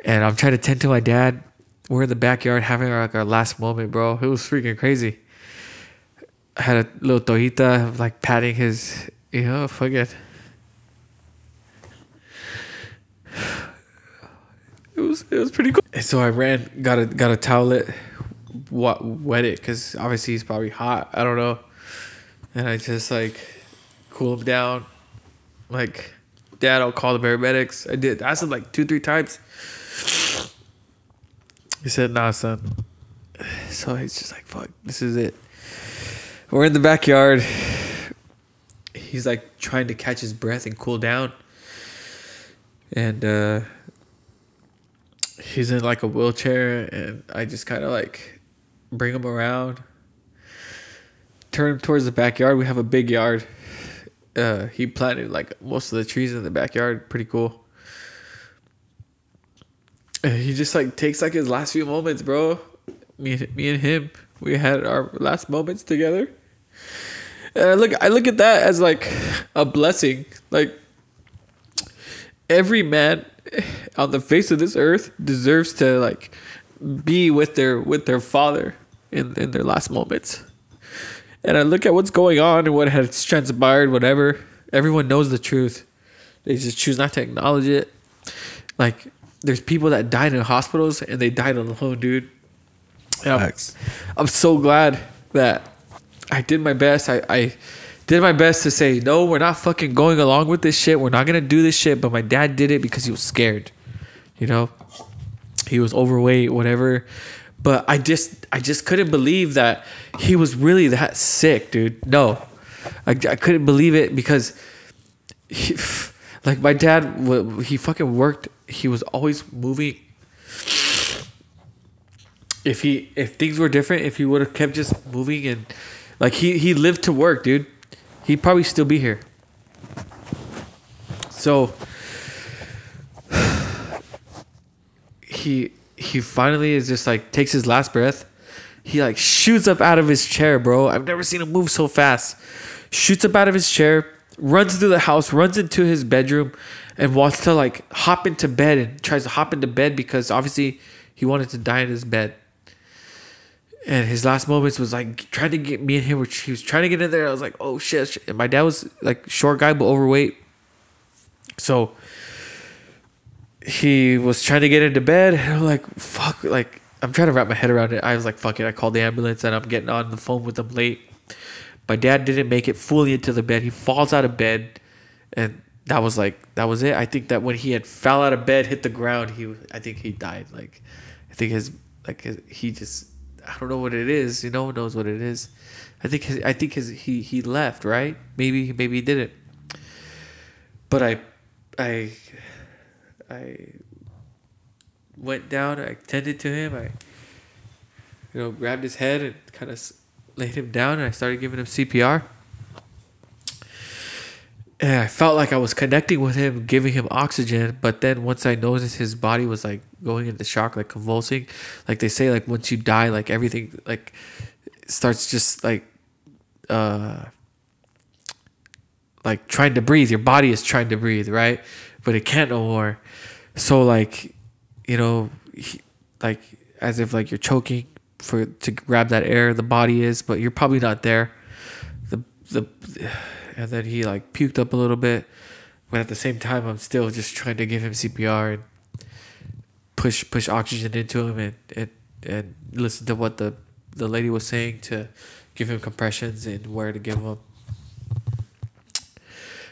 And I'm trying to tend to my dad. We're in the backyard having our last moment, bro. It was freaking crazy. I had a little tojita like patting his, fuck it. It was pretty cool. And so I ran, got a towelette, wet it because obviously he's probably hot. I don't know. And I just like cool him down. Like, Dad, I'll call the paramedics. I did. I asked him like 2-3 times. He said, nah, son. So he's just like, fuck, this is it. We're in the backyard. He's like trying to catch his breath and cool down. And he's in like a wheelchair. And I just kind of like bring him around. Turn him towards the backyard. We have a big yard. He planted like most of the trees in the backyard. Pretty cool. And he just like takes like his last few moments, bro. Me and him, we had our last moments together. And I look at that as like a blessing. Like, every man on the face of this earth deserves to like be with their father in their last moments. And I look at what's going on and what has transpired, whatever. Everyone knows the truth. They just choose not to acknowledge it. Like, there's people that died in hospitals and they died alone, dude. I'm so glad that I did my best. I did my best to say, no, we're not fucking going along with this shit. We're not going to do this shit. But my dad did it because he was scared. He was overweight, whatever. But I just couldn't believe that he was really that sick, dude. No, I couldn't believe it because like my dad, he fucking worked. He was always moving. If things were different, if he would have kept just moving and like he lived to work, dude, he'd probably still be here. So he finally is just like takes his last breath. He like shoots up out of his chair, bro. I've never seen him move so fast. Shoots up out of his chair, runs through the house, runs into his bedroom, and wants to like hop into bed and tries to hop into bed because obviously he wanted to die in his bed. And his last moments was like trying to get me and him. He was trying to get in there. I was like, oh shit. And my dad was like short guy but overweight. So he was trying to get into bed. And I'm like, fuck. Like, I'm trying to wrap my head around it. I was like, fuck it. I called the ambulance and I'm getting on the phone with them late. My dad didn't make it fully into the bed. He falls out of bed. And that was it. I think that when he had fell out of bed, hit the ground, I think he died. Like, I think he just, I don't know what it is. No one knows what it is. I think he left, right? Maybe he didn't. But I went down. I tended to him. I grabbed his head and kind of laid him down, and I started giving him CPR. And I felt like I was connecting with him, giving him oxygen. But then once I noticed his body was like going into shock, like convulsing, like they say, like once you die, like everything like starts just like trying to breathe. Your body is trying to breathe, right? But it can't no more. So like, like as if like you're choking to grab that air. The body is, but you're probably not there. And then he like puked up a little bit, but at the same time, I'm still just trying to give him CPR and push oxygen into him and listen to what the lady was saying to give him compressions and where to give them.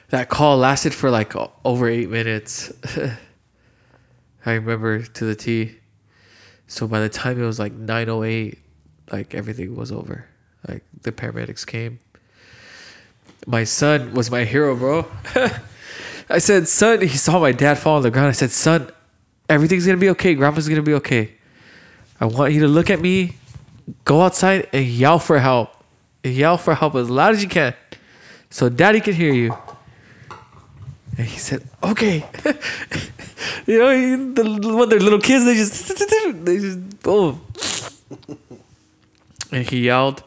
That call lasted for like over 8 minutes. I remember to the T. So by the time it was like 9:08, like everything was over. Like the paramedics came. My son was my hero, bro. I said, son, he saw my dad fall on the ground. I said, son, everything's going to be okay. Grandpa's going to be okay. I want you to look at me, go outside and yell for help. Yell for help as loud as you can so daddy can hear you. And he said, okay. When they're little kids, they just boom. And he yelled.